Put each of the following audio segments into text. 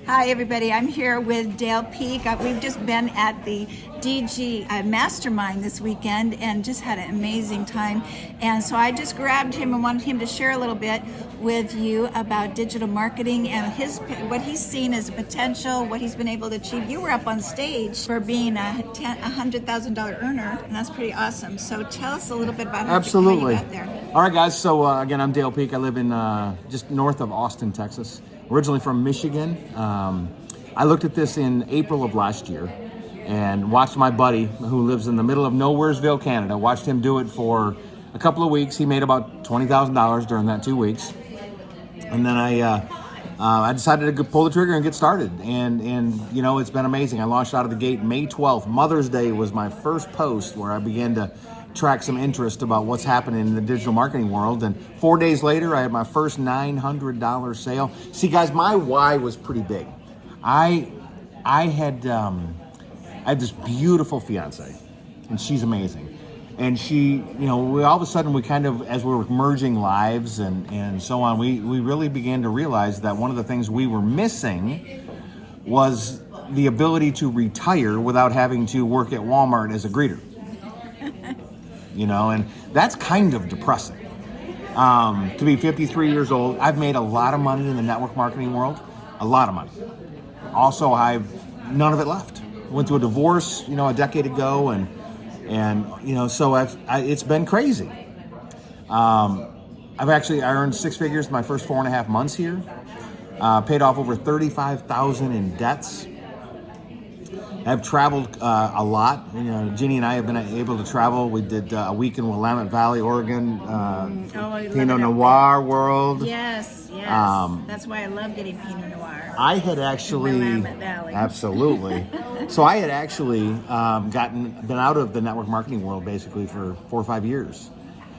Hi, everybody. I'm here with Dale Peck. We've just been at the DG Mastermind this weekend and just had an amazing time. And so I just grabbed him and wanted him to share a little bit with you about digital marketing and what he's seen as a potential, what he's been able to achieve. You were up on stage for being a $100,000 earner, and that's pretty awesome. So tell us a little bit about how you got there. All right, guys. So again, I'm Dale Peck. I live in just north of Austin, Texas. Originally from Michigan. I looked at this in April of last year and watched my buddy who lives in the middle of Nowheresville, Canada, watched him do it for a couple of weeks. He made about $20,000 during that 2 weeks. And then I decided to pull the trigger and get started. And you know, it's been amazing. I launched out of the gate May 12th. Mother's Day was my first post where I began to track some interest about what's happening in the digital marketing world. And 4 days later, I had my first $900 sale. See, guys, my why was pretty big. I had this beautiful fiance, and she's amazing. And she, you know, all of a sudden we kind of, as we were merging lives and so on, we really began to realize that one of the things we were missing was the ability to retire without having to work at Walmart as a greeter. You know, and that's kind of depressing. To be 53 years old, I've made a lot of money in the network marketing world, a lot of money. Also, I've none of it left. Went through a divorce, you know, a decade ago, and you know, so it's been crazy. I earned six figures in my first 4.5 months here. Paid off over $35,000 in debts. I've traveled a lot. You know, Ginny and I have been able to travel. We did a week in Willamette Valley, Oregon, Pinot Noir world. Yes. That's why I love getting Pinot Noir. I had actually, Willamette Valley. Absolutely. So I had actually been out of the network marketing world basically for 4 or 5 years,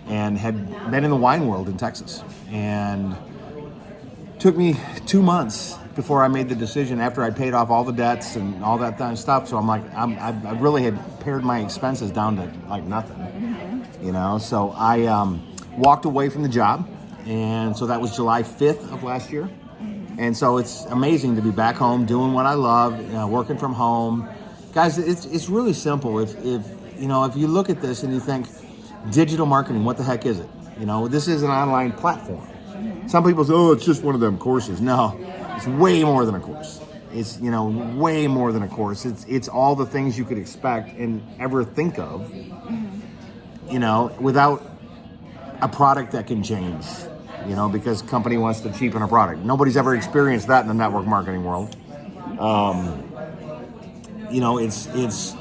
and had been in the wine world in Texas, and took me 2 months before I made the decision after I'd paid off all the debts and all that kind of stuff. So I'm like, I really had pared my expenses down to like nothing, you know? So I walked away from the job. And so that was July 5th of last year. And so it's amazing to be back home doing what I love, you know, working from home. Guys, it's really simple. If you look at this and you think digital marketing, what the heck is it? You know, this is an online platform. Some people say, oh, it's just one of them courses. No, it's way more than a course. It's, you know, way more than a course. It's all the things you could expect and ever think of, you know, without a product that can change, you know, because company wants to cheapen a product. Nobody's ever experienced that in the network marketing world. You know, it's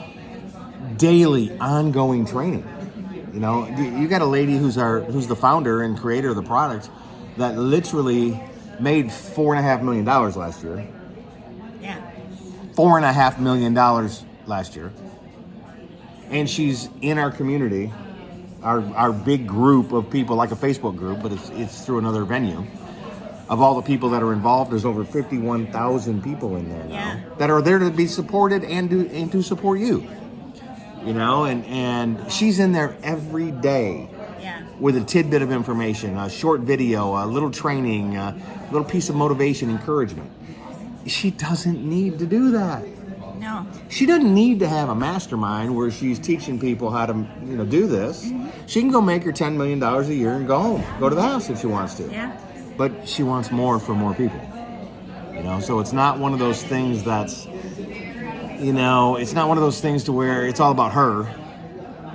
daily, ongoing training. You know, you got a lady who's the founder and creator of the product that literally made $4.5 million last year. Yeah. $4.5 million last year. And she's in our community, our big group of people, like a Facebook group, but it's through another venue. Of all the people that are involved, there's over 51,000 people in there now that are there to be supported and to support you. You know, and she's in there every day with a tidbit of information, a short video, a little training, a little piece of motivation, encouragement. She doesn't need to do that. No. She doesn't need to have a mastermind where she's teaching people how to, you know, do this. She can go make her $10 million a year and go home, go to the house if she wants to. Yeah. But she wants more for more people. You know, so it's not one of those things that's, you know, it's not one of those things to where it's all about her.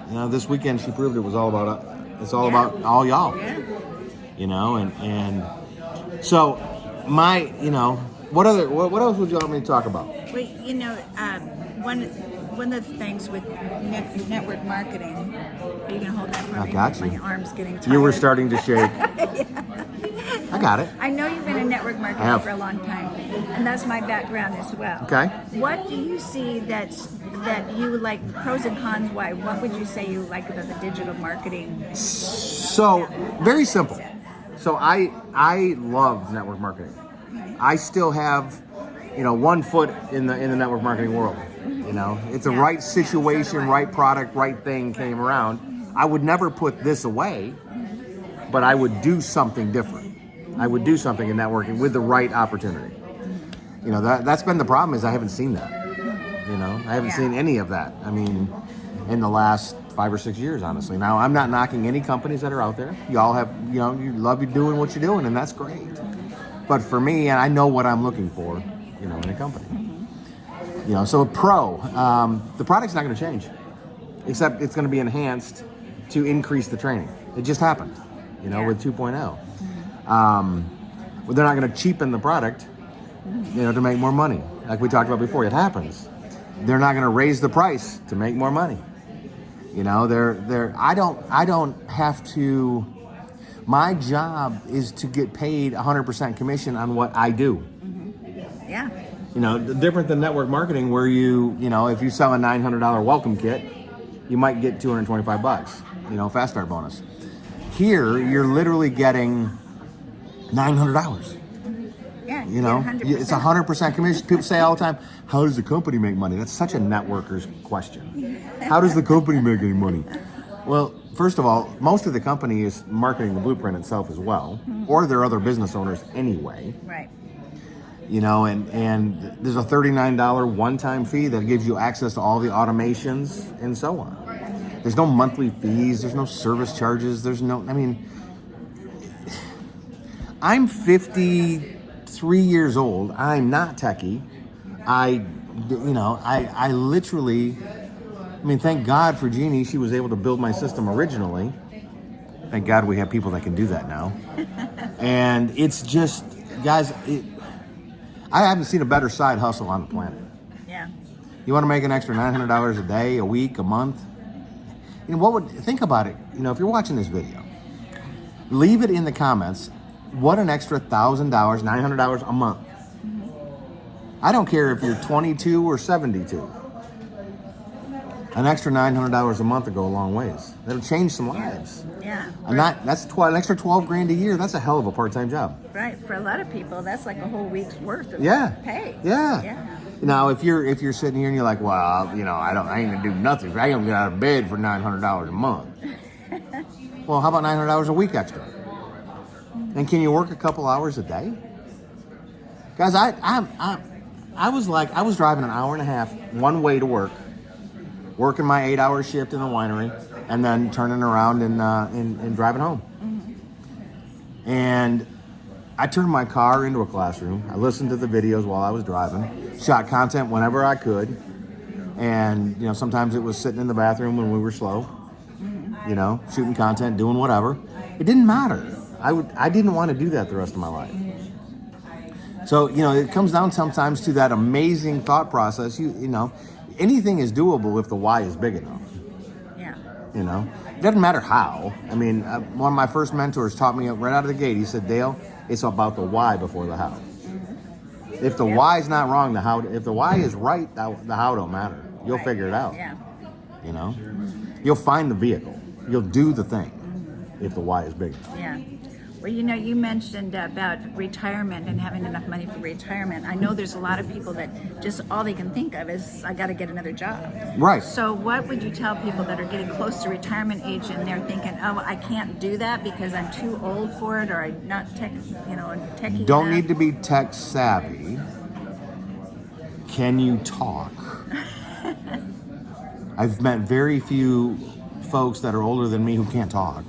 You know, this weekend she proved it was all about, it's all about all y'all. Yeah. You know, and so you know, what else would you want me to talk about? Well, you know, one of the things with network marketing, are you going to hold that for me? I got you. My arm's getting tired. You were starting to shake. I got it. I know you've been in network marketing for a long time, and that's my background as well. Okay. What do you see that you like, pros and cons, why? What would you say you like about the digital marketing? So, very simple. So I love network marketing. I still have, you know, 1 foot in the network marketing world. You know, it's a right situation, right product, right thing came around. I would never put this away, but I would do something different. I would do something in networking with the right opportunity. You know, that's been the problem, is I haven't seen that. You know, I haven't seen any of that. I mean, in the last 5 or 6 years, honestly. Now, I'm not knocking any companies that are out there. You all have, you know, you love you doing what you're doing, and that's great. But for me, and I know what I'm looking for, you know, in a company. You know, so a pro, the product's not going to change, except it's going to be enhanced to increase the training. It just happened, you know, with 2.0. Well, they're not going to cheapen the product, you know, to make more money. Like we talked about before, it happens. They're not going to raise the price to make more money. You know, I don't have to. My job is to get paid 100% commission on what I do. Yeah. You know, different than network marketing, where you know, if you sell a $900 welcome kit, you might get $225, you know, fast start bonus. Here, you're literally getting $900. Yeah. You know, it's 100% commission. People say all the time, how does the company make money? That's such a networker's question. How does the company make any money? Well, first of all, most of the company is marketing the blueprint itself as well, or they're other business owners anyway. Right. You know, and there's a $39 one-time fee that gives you access to all the automations and so on. There's no monthly fees. There's no service charges. There's no, I mean, I'm 53 years old. I'm not techie. I literally, I mean, thank God for Jeannie. She was able to build my system originally. Thank God we have people that can do that now. And it's just, guys, I haven't seen a better side hustle on the planet. Yeah. You want to make an extra $900 a day, a week, a month? You know, think about it. You know, if you're watching this video, leave it in the comments. What an extra $1,000, $900 a month. I don't care if you're 22 or 72. An extra $900 a month will go a long ways. That'll change some lives. Yeah. And that's an extra $12,000 a year. That's a hell of a part-time job. Right. For a lot of people, that's like a whole week's worth of pay. Yeah. Now, if you're sitting here and you're like, well, you know, I ain't gonna do nothing. I ain't gonna get out of bed for $900 a month. Well, how about $900 a week extra? And can you work a couple hours a day? Guys, I was driving an hour and a half one way to work, working my 8-hour shift in the winery, and then turning around and driving home. And I turned my car into a classroom. I listened to the videos while I was driving, shot content whenever I could, and you know, sometimes it was sitting in the bathroom when we were slow, you know, shooting content, doing whatever. It didn't matter. I didn't want to do that the rest of my life. So, you know, it comes down sometimes to that amazing thought process. You know, anything is doable if the why is big enough. Yeah. You know, it doesn't matter how. I mean, one of my first mentors taught me right out of the gate. He said, Dale, it's about the why before the how. If the why is not wrong, the how. If the why is right, the how don't matter. You'll figure it out. Yeah. You know, you'll find the vehicle. You'll do the thing if the why is big enough. Yeah. Well, you know, you mentioned about retirement and having enough money for retirement. I know there's a lot of people that just all they can think of is, I got to get another job. Right. So what would you tell people that are getting close to retirement age and they're thinking, oh, I can't do that because I'm too old for it, or I'm not techie Don't enough? need to be tech savvy. Can you talk? I've met very few folks that are older than me who can't talk.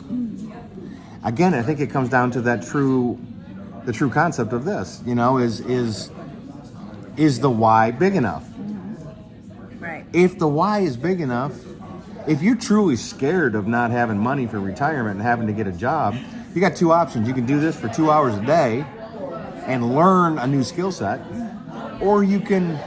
Again, I think it comes down to the true concept of this. You know, is the why big enough? Right. If the why is big enough, if you're truly scared of not having money for retirement and having to get a job, you got two options. You can do this for 2 hours a day and learn a new skill set, or you can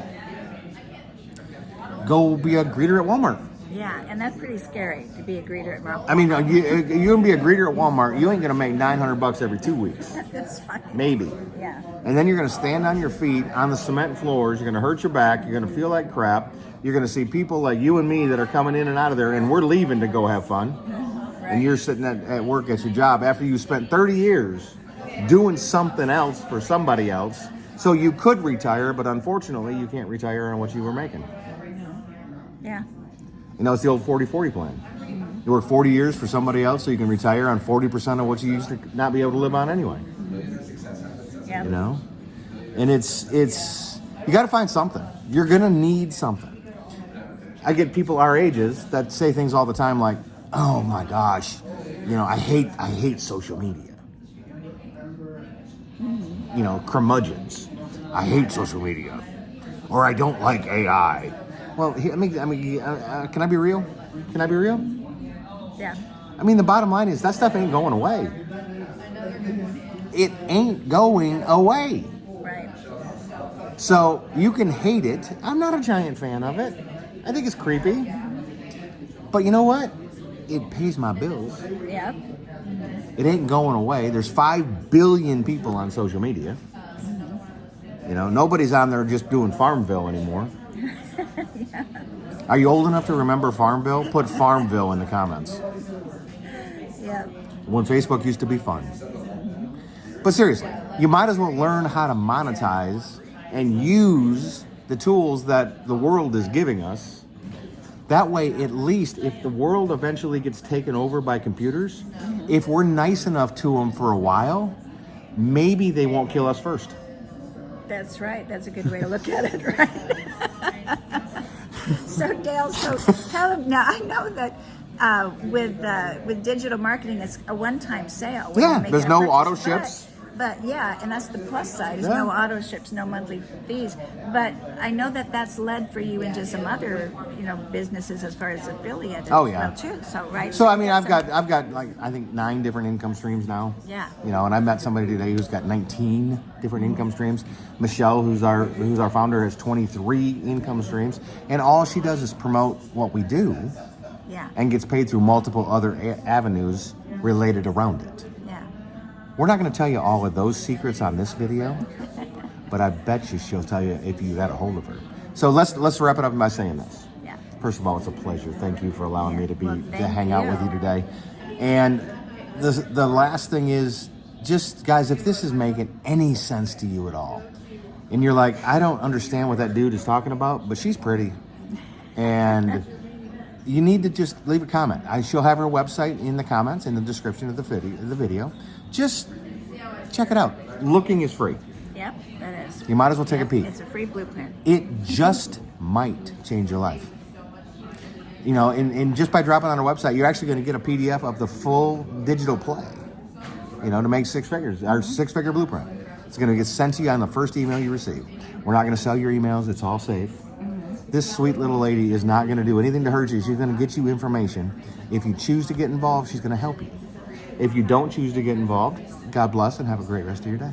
go be a greeter at Walmart. Yeah, and that's pretty scary to be a greeter at Walmart. I mean, you're gonna be a greeter at Walmart. You ain't gonna make $900 every 2 weeks, That's fine. maybe. Yeah. And then you're gonna stand on your feet on the cement floors. You're gonna hurt your back. You're gonna feel like crap. You're gonna see people like you and me that are coming in and out of there, and we're leaving to go have fun. Right. And you're sitting at work at your job after you spent 30 years doing something else for somebody else. So you could retire, but unfortunately, you can't retire on what you were making. Yeah. You know, it's the old 40-40 plan. You work 40 years for somebody else so you can retire on 40% of what you used to not be able to live on anyway. Yeah. You know? And it's You got to find something. You're going to need something. I get people our ages that say things all the time like, oh my gosh, I hate social media. Curmudgeons. I hate social media. Or I don't like AI. Well, can I be real? Can I be real? Yeah. The bottom line is that stuff ain't going away. It ain't going away. Right. So you can hate it. I'm not a giant fan of it. I think it's creepy. But you know what? It pays my bills. Yep. It ain't going away. There's 5 billion people on social media. Nobody's on there just doing Farmville anymore. Yeah. Are you old enough to remember Farmville? Put Farmville in the comments. Yep. When Facebook used to be fun. But seriously, you might as well learn how to monetize and use the tools that the world is giving us. That way, at least, if the world eventually gets taken over by computers, if we're nice enough to them for a while, maybe they won't kill us first. That's right. That's a good way to look at it, right? So Dale, tell him now. I know that with digital marketing, it's a one-time sale. when Yeah, you make there's a no purchase, auto ships. But yeah, and that's the plus side is Yeah. no auto ships, no monthly fees. But I know that that's led for you into some other businesses as far as affiliate. Oh, yeah. As well too. So right. So I've got like I think 9 different income streams now. Yeah. And I met somebody today who's got 19 different income streams. Michelle, who's our founder, has 23 income streams, and all she does is promote what we do. Yeah. And gets paid through multiple other avenues related around it. Yeah. We're not going to tell you all of those secrets on this video, but I bet you she'll tell you if you got a hold of her. So let's wrap it up by saying this. Yeah. First of all, it's a pleasure. Thank you for allowing me to Well, hang out with you today. And the last thing is, just guys, if this is making any sense to you at all, and you're like, I don't understand what that dude is talking about, but she's pretty, and you need to just leave a comment. She'll have her website in the comments, in the description of the video. Just check it out. Looking is free. Yep, that is. You might as well take a peek. It's a free blueprint. It just might change your life. And just by dropping on our website, you're actually going to get a PDF of the full digital play, to make 6 figures, our 6-figure blueprint. It's going to get sent to you on the first email you receive. We're not going to sell your emails. It's all safe. This sweet little lady is not going to do anything to hurt you. She's going to get you information. If you choose to get involved, she's going to help you. If you don't choose to get involved, God bless and have a great rest of your day.